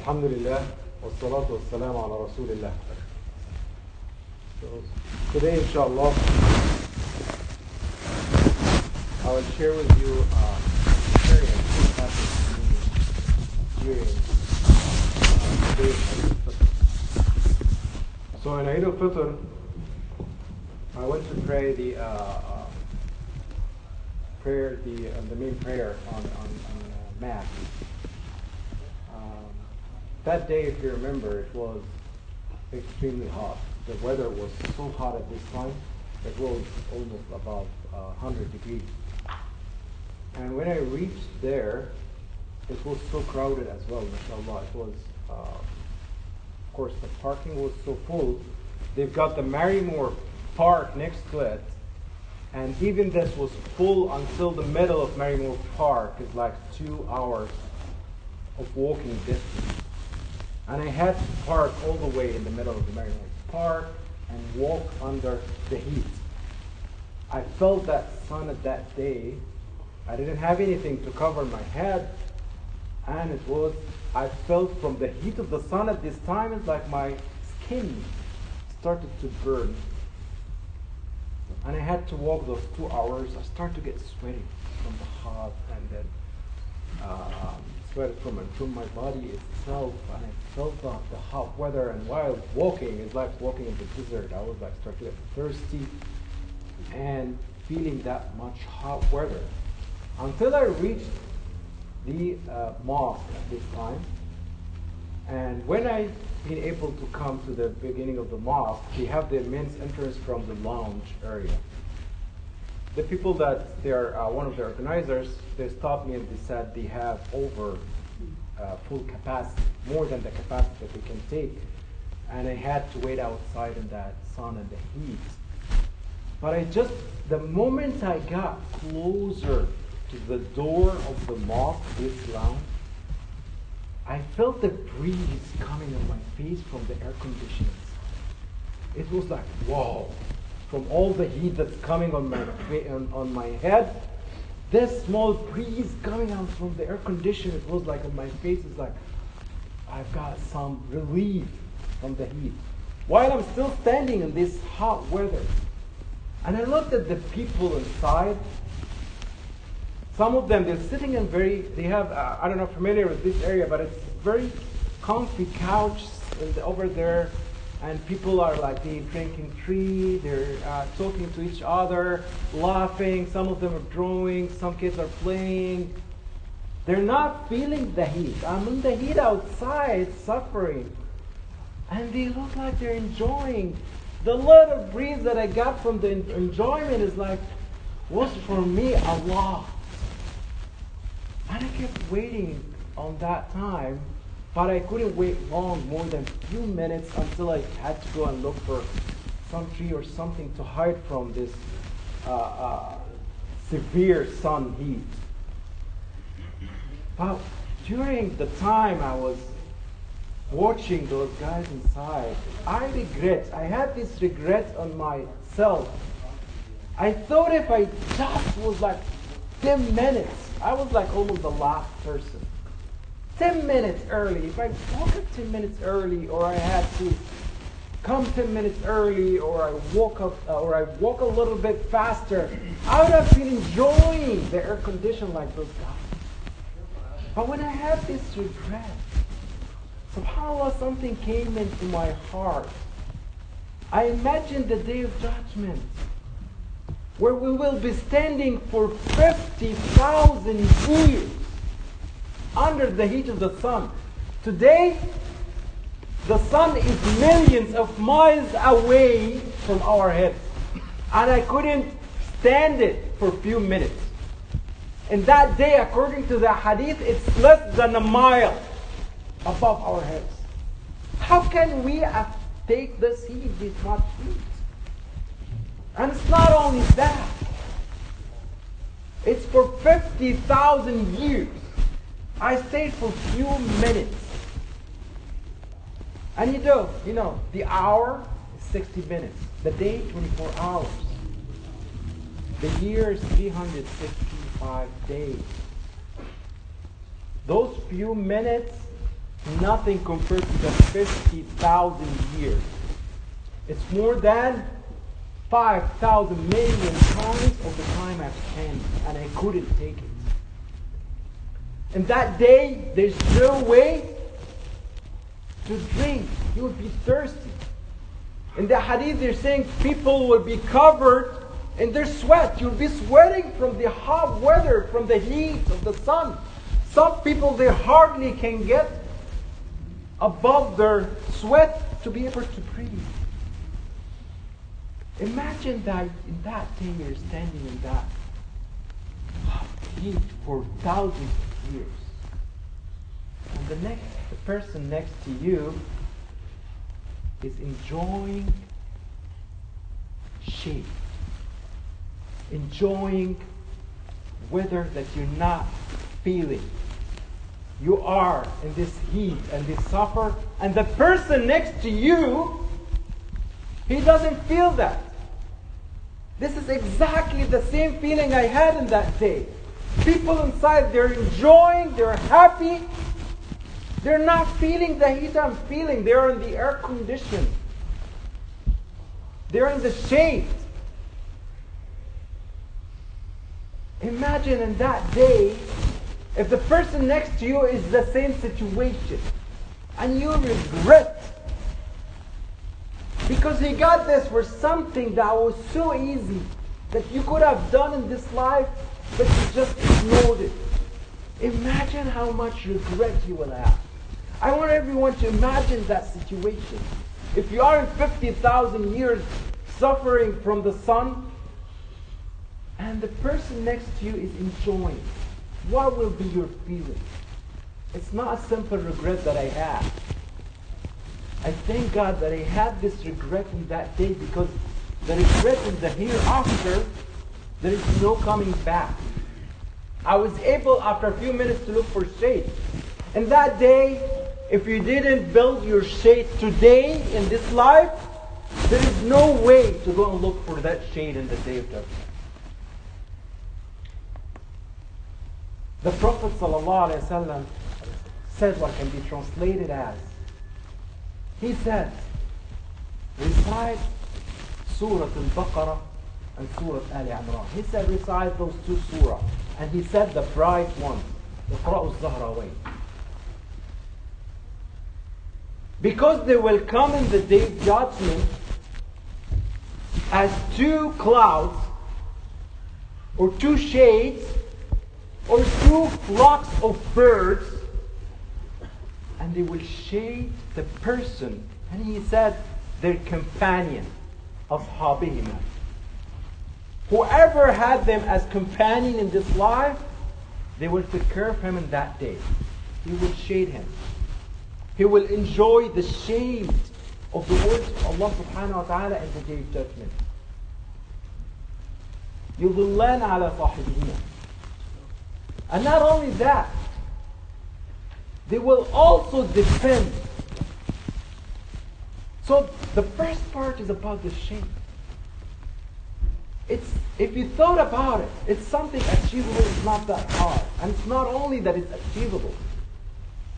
Alhamdulillah, wassalatu wassalamu ala Rasulillah. So today, inshallah, I will share with you experience that happened to me during today's Eid al-Fitr. So in Eid al-Fitr, I went to pray the main prayer on Mass. That day, if you remember, it was extremely hot. The weather was so hot at this time, it was almost above 100 degrees. And when I reached there, it was so crowded as well, mashallah. It was, of course, the parking was so full. They've got the Marymore Park next to it, and even this was full until the middle of Marymore Park. Is like 2 hours of walking distance. And I had to park all the way in the middle of the Marymore Park and walk under the heat. I felt that sun at that day. I didn't have anything to cover my head, and I felt from the heat of the sun at this time, it's like my skin started to burn. And I had to walk those 2 hours. I started to get sweaty from the hot, and then sweat from my body itself, and I felt the hot weather. And while walking, it's like walking in the desert. I was like starting to get thirsty and feeling that much hot weather until I reached the mosque at this time. And when I been able to come to the beginning of the mosque, they have the men's entrance from the lounge area. The people that they are one of the organizers, they stopped me and they said they have over full capacity, more than the capacity that they can take. And I had to wait outside in that sun and the heat. But the moment I got closer to the door of the mosque, this lounge, I felt the breeze coming on my face from the air conditioning. It was like, whoa, from all the heat that's coming on my head, this small breeze coming out from the air conditioner, it was like on my face, it's like, I've got some relief from the heat. While I'm still standing in this hot weather. And I looked at the people inside. Some of them, they're sitting in they have, I don't know, familiar with this area, but it's very comfy couch over there. And people are like, they're drinking tea, they're talking to each other, laughing. Some of them are drawing, some kids are playing. They're not feeling the heat. I'm in the heat outside, suffering. And they look like they're enjoying. The little breeze that I got from the enjoyment is like, was for me a lot. And I kept waiting on that time, but I couldn't wait long, more than a few minutes, until I had to go and look for some tree or something to hide from this severe sun heat. But during the time I was watching those guys inside, I had this regret on myself. I thought if I just was like 10 minutes, I was like almost the last person. 10 minutes early. If I woke up 10 minutes early, or I had to come 10 minutes early, or I walk a little bit faster, I would have been enjoying the air condition like those guys. But when I had this regret, subhanAllah, something came into my heart. I imagined the day of judgment, where we will be standing for 50,000 years under the heat of the sun. Today, the sun is millions of miles away from our heads. And I couldn't stand it for a few minutes. And that day, according to the hadith, it's less than a mile above our heads. How can we take this heat, this much heat? And it's not only that. It's for 50,000 years. I stayed for a few minutes. And you know, the hour is 60 minutes. The day, 24 hours. The year is 365 days. Those few minutes nothing compared to the 50,000 years. It's more than 5,000 million times of the time I've spent, and I couldn't take it. And that day, there's no way to drink. You would be thirsty. In the hadith, they're saying people will be covered in their sweat. You'll be sweating from the hot weather, from the heat of the sun. Some people, they hardly can get above their sweat to be able to breathe. Imagine that in that day you're standing in that hot heat for thousands of years. And the person next to you is enjoying shade, enjoying weather that you're not feeling. You are in this heat and this suffer, and the person next to you, he doesn't feel that. This is exactly the same feeling I had in that day. People inside, they're enjoying, they're happy. They're not feeling the heat I'm feeling. They're in the air condition. They're in the shade. Imagine in that day, if the person next to you is the same situation, and you regret because he got this for something that was so easy that you could have done in this life, but you just ignored it. Imagine how much regret you will have. I want everyone to imagine that situation. If you are in 50,000 years suffering from the sun, and the person next to you is enjoying, what will be your feeling? It's not a simple regret that I had. I thank God that I had this regret in that day, because the regret in the hereafter, there is no coming back. I was able after a few minutes to look for shade. And that day, if you didn't build your shade today in this life, there is no way to go and look for that shade in the day of judgment. The Prophet ﷺ said what can be translated as, he said, recite Surat al-Baqarah and Surat Aal Imraan. He said recite those two surahs. And he said the bright ones, the al-Zahrawaan. Because they will come in the day of judgment as two clouds, or two shades, or two flocks of birds, and they will shade the person, and he said their companion, ashabihim. Whoever had them as companion in this life, they will take care of him in that day. He will shade him. He will enjoy the shade of the words of Allah subhanahu wa ta'ala in the day of judgment. يُضِلَّانَ عَلَى صَاحِبِهِمَا. And not only that, they will also defend. So the first part is about the shade. If you thought about it, it's something achievable. It's not that hard. And it's not only that it's achievable.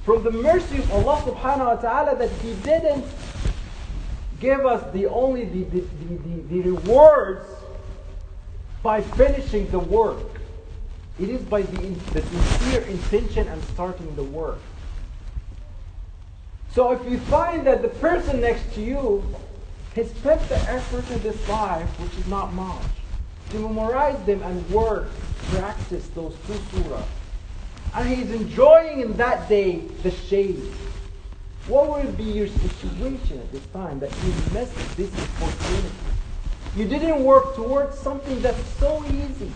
From the mercy of Allah subhanahu wa ta'ala, that He didn't give us the rewards by finishing the work. It is by the sincere intention and starting the work. So if you find that the person next to you has spent the effort in this life, which is not much, to memorize them and work, practice those two surahs, and he's enjoying in that day the shade, what will be your situation at this time that you missed this opportunity? You didn't work towards something that's so easy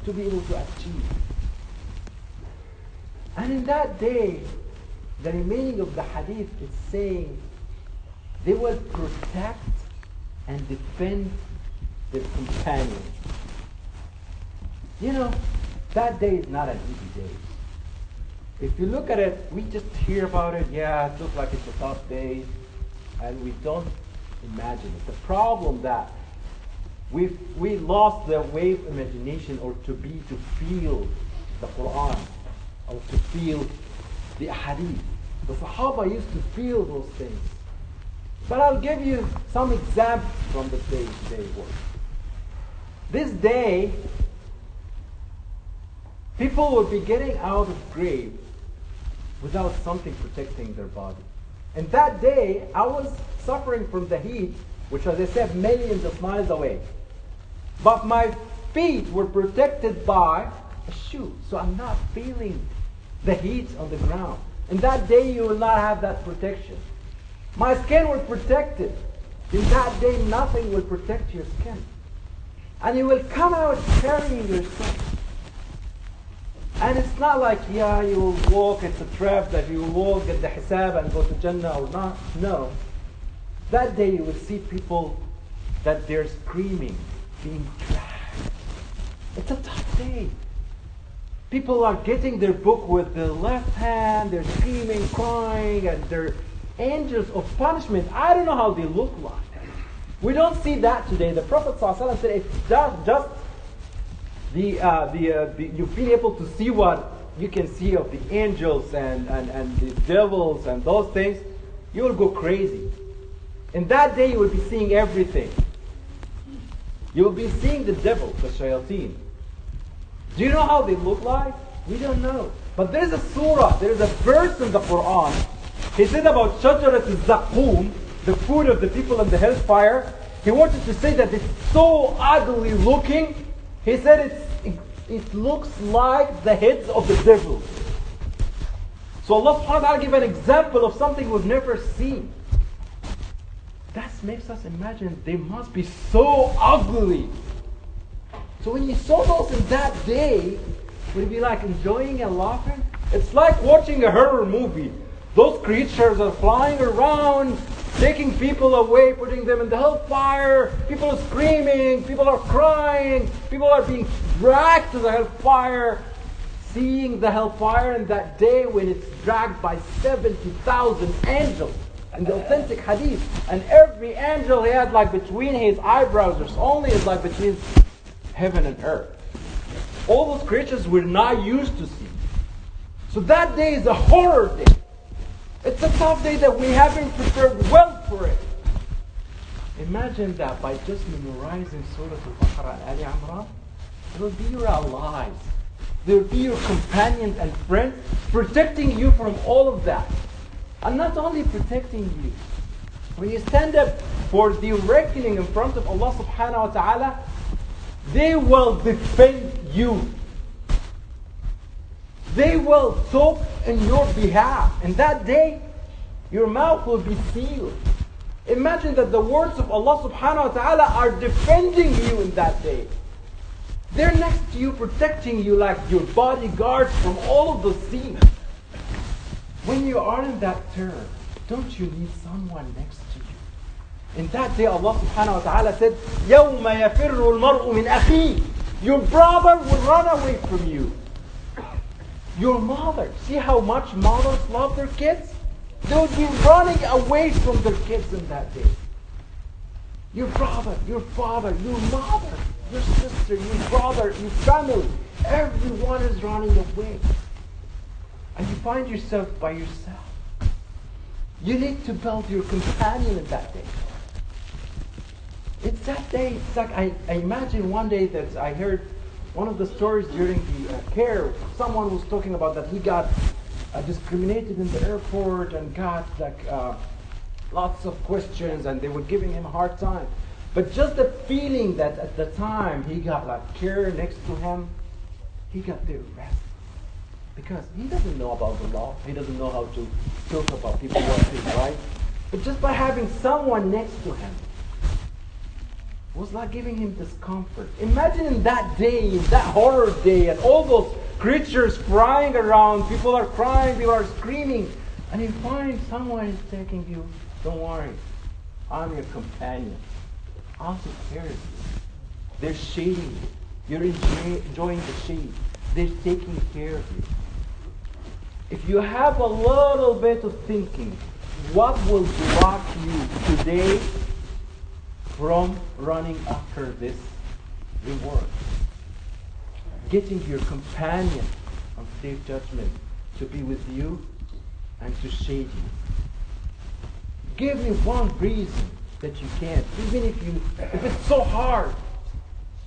to be able to achieve. And in that day, the remaining of the hadith is saying they will protect and defend their companion. You know, that day is not an easy day. If you look at it, we just hear about it, yeah, it looks like it's a tough day, and we don't imagine it. The problem that we lost the way of imagination, or to feel the Qur'an, or to feel the hadith. The Sahaba used to feel those things. But I'll give you some examples from the day-to-day work. This day, people will be getting out of grave without something protecting their body. And that day, I was suffering from the heat, which, as I said, millions of miles away. But my feet were protected by a shoe, so I'm not feeling the heat on the ground. And that day, you will not have that protection. My skin was protected. In that day, nothing will protect your skin. And you will come out carrying yourself. And it's not like, yeah, you will walk, it's a trap that you will walk, get the hisab and go to Jannah or not. No. That day you will see people that they're screaming, being dragged. It's a tough day. People are getting their book with the left hand, they're screaming, crying, and they're angels of punishment. I don't know how they look like. We don't see that today. The Prophet ﷺ said it's just you've been able to see what you can see of the angels and the devils and those things, you will go crazy. In that day you will be seeing everything. You will be seeing the devil, the shayateen. Do you know how they look like? We don't know. But there is a surah, there is a verse in the Qur'an. He said about shajarat al-Zaqum, the food of the people in the hellfire. He wanted to say that it's so ugly looking. He said it looks like the heads of the devils. So Allah subhanahu wa ta'ala gave an example of something we've never seen. That makes us imagine they must be so ugly. So when you saw those in that day, would you be like enjoying and laughing? It's like watching a horror movie. Those creatures are flying around, taking people away, putting them in the hellfire. People are screaming, people are crying, people are being dragged to the hellfire. Seeing the hellfire in that day when it's dragged by 70,000 angels. In the authentic hadith. And every angel he had like between his eyebrows, there's only is like between heaven and earth. All those creatures we're not used to see. So that day is a horror day. It's a tough day that we haven't prepared well for it. Imagine that by just memorizing Surah al-Baqarah and Aal Imraan, it will be your allies. They will be your companions and friends, protecting you from all of that. And not only protecting you, when you stand up for the reckoning in front of Allah subhanahu wa ta'ala, they will defend you. They will talk in your behalf. And that day, your mouth will be sealed. Imagine that the words of Allah subhanahu wa ta'ala are defending you in that day. They're next to you, protecting you like your bodyguards from all of the sins. When you are in that terror, don't you need someone next to you? In that day, Allah subhanahu wa ta'ala said, يَوْمَ يَفِرُّ الْمَرْءُ مِنْ أَخِيهِ. Your brother will run away from you. Your mother. See how much mothers love their kids? They would be running away from their kids in that day. Your brother, your father, your mother, your sister, your brother, your family. Everyone is running away. And you find yourself by yourself. You need to build your companion in that day. It's that day. It's like I imagine one day that I heard one of the stories during the care. Someone was talking about that he got discriminated in the airport and got like lots of questions, and they were giving him a hard time. But just the feeling that at the time he got like care next to him, he got the rest. Because he doesn't know about the law. He doesn't know how to talk about people what is right. But just by having someone next to him was like giving him discomfort. Imagine in that day, in that horror day, and all those creatures flying around, people are crying, people are screaming, and you find someone is taking you, don't worry, I'm your companion. I'll take care of you. They're shading you. You're enjoying the shade. They're taking care of you. If you have a little bit of thinking, what will block you today from running after this reward? Getting your companion on Day of Judgment to be with you and to shade you. Give me one reason that you can't. Even if it's so hard,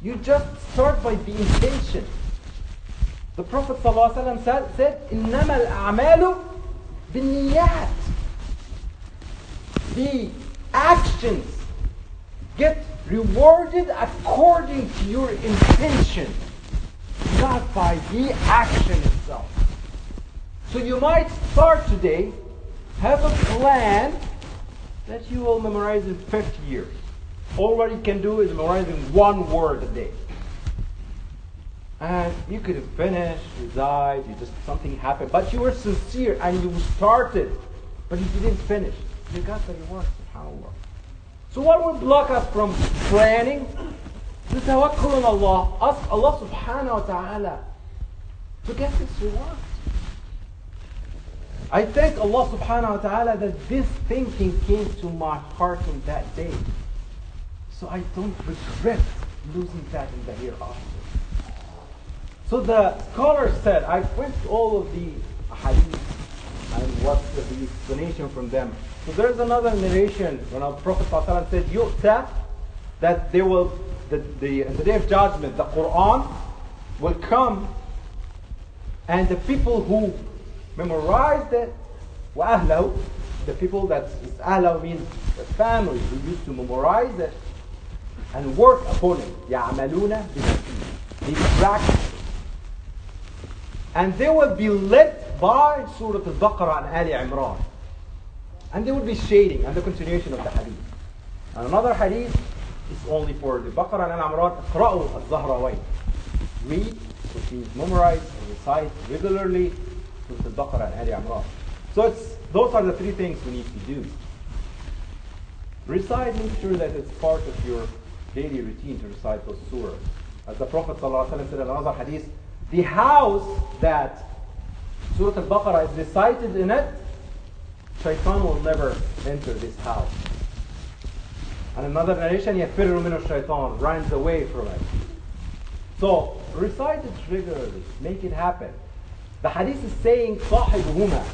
you just start by being patient. The Prophet ﷺ said, إِنَّمَا الْأَعْمَالُ بِالنِّيَّاتِ. The actions get rewarded according to your intention, not by the action itself. So you might start today, have a plan that you will memorize in 50 years. All what you can do is memorizing one word a day. And you could have finished, you died, something happened, but you were sincere and you started, but you didn't finish. You got the reward, subhanAllah. So what will block us from planning? The tawakkul on Allah. Ask Allah subhanahu wa ta'ala to get this reward. I thank Allah subhanahu wa ta'ala that this thinking came to my heart on that day. So I don't regret losing that in the hereafter. So the scholar said, I went through all of the hadith and what's the explanation from them. So there's another narration when our Prophet ﷺ said, Yu'ta, that there will, in the day of judgment, the Qur'an will come, and the people who memorized it, وَأَهْلَهُ, the people that is ahlahu means the family who used to memorize it and work upon it, يَعْمَلُونَ بِالنَّسِيبِ, they practice. And they will be led by Surah al-Baqarah and Aal Imraan. And they will be shading, and the continuation of the hadith. And another hadith is only for the Baqarah and Aal Imraan, اقرأوا al-Zahrawaan. Read, which means memorize and recite regularly, Surah al-Baqarah and Aal Imraan. So those are the three things we need to do. Recite, make sure that it's part of your daily routine to recite those surahs. As the Prophet ﷺ said in another hadith, the house that Surah al-Baqarah is recited in it, Shaitan will never enter this house. And another narration, يَفِرُّ مِنُ الشَّيْطَانِ, runs away from it. So, recite it regularly. Make it happen. The hadith is saying, صَاحِبُهُمَا,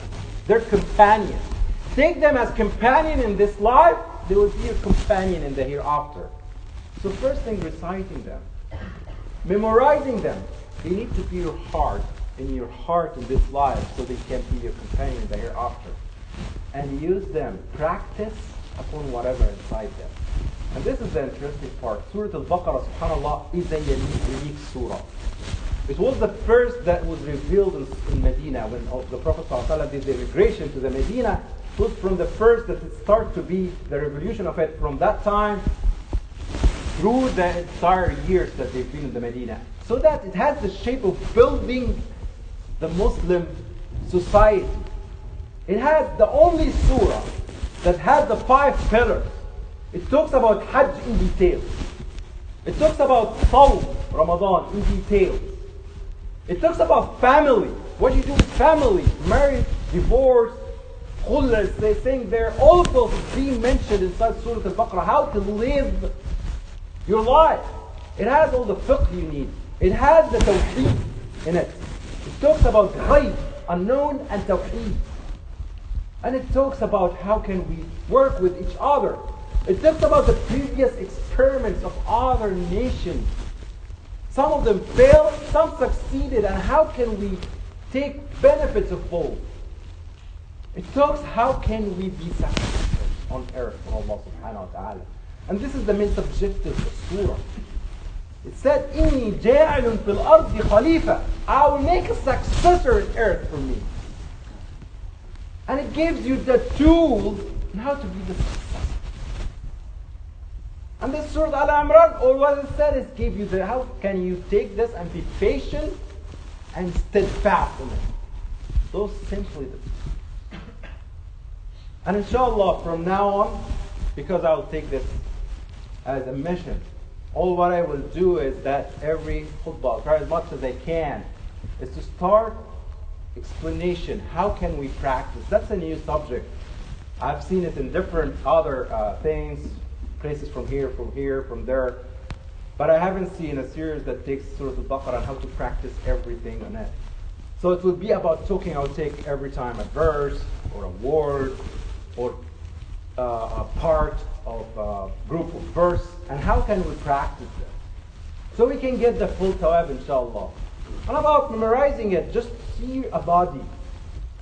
their companion. Take them as companion in this life, they will be your companion in the hereafter. So first thing, reciting them. Memorizing them. They need to be your heart, in this life, so they can be your companion in the hereafter. And use them, practice upon whatever inside them. And this is the interesting part. Surah al-Baqarah, subhanAllah, is a unique surah. It was the first that was revealed in Medina when the Prophet ﷺ did the immigration to the Medina. It was from the first that it started to be the revolution of it from that time through the entire years that they've been in the Medina. So that it has the shape of building the Muslim society. It has the only surah that has the 5 pillars. It talks about Hajj in detail. It talks about Sawm, Ramadan in detail. It talks about family. What you do with family, marriage, divorce, khullas, they saying there, all of those is being mentioned inside Surah al-Baqarah, how to live your life. It has all the fiqh you need. It has the tawheed in it. It talks about ghaib, unknown, and tawheed. And it talks about how can we work with each other. It talks about the previous experiments of other nations. Some of them failed, some succeeded, and how can we take benefits of both? It talks how can we be successful on earth for Allah subhanahu wa ta'ala. And this is the main objective of Surah. It said, إِنِّي جَاعِلٌ فِي الْأَرْضِ خَلِيفَةً, I will make a successor in earth for me. And it gives you the tools on how to be the successor. And this Surah Al Imran, all what it said is give you the how can you take this and be patient and steadfast in it. Those simply the. And inshallah from now on, because I will take this as a mission, all what I will do is that every khutbah, try as much as I can, is to start explanation. How can we practice? That's a new subject. I've seen it in different other things, places from here, from there. But I haven't seen a series that takes Surah al-Baqarah and how to practice everything on it. So it will be about talking. I'll take every time a verse or a word or a part of a group of verse, and how can we practice it? So we can get the full thawab, inshallah. And about memorizing it, just see a body,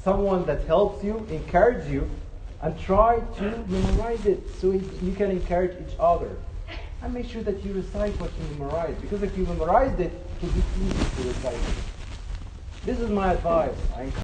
someone that helps you, encourage you, and try to memorize it so you can encourage each other. And make sure that you recite what you memorize, because if you memorized it, it will be easy to recite it. This is my advice.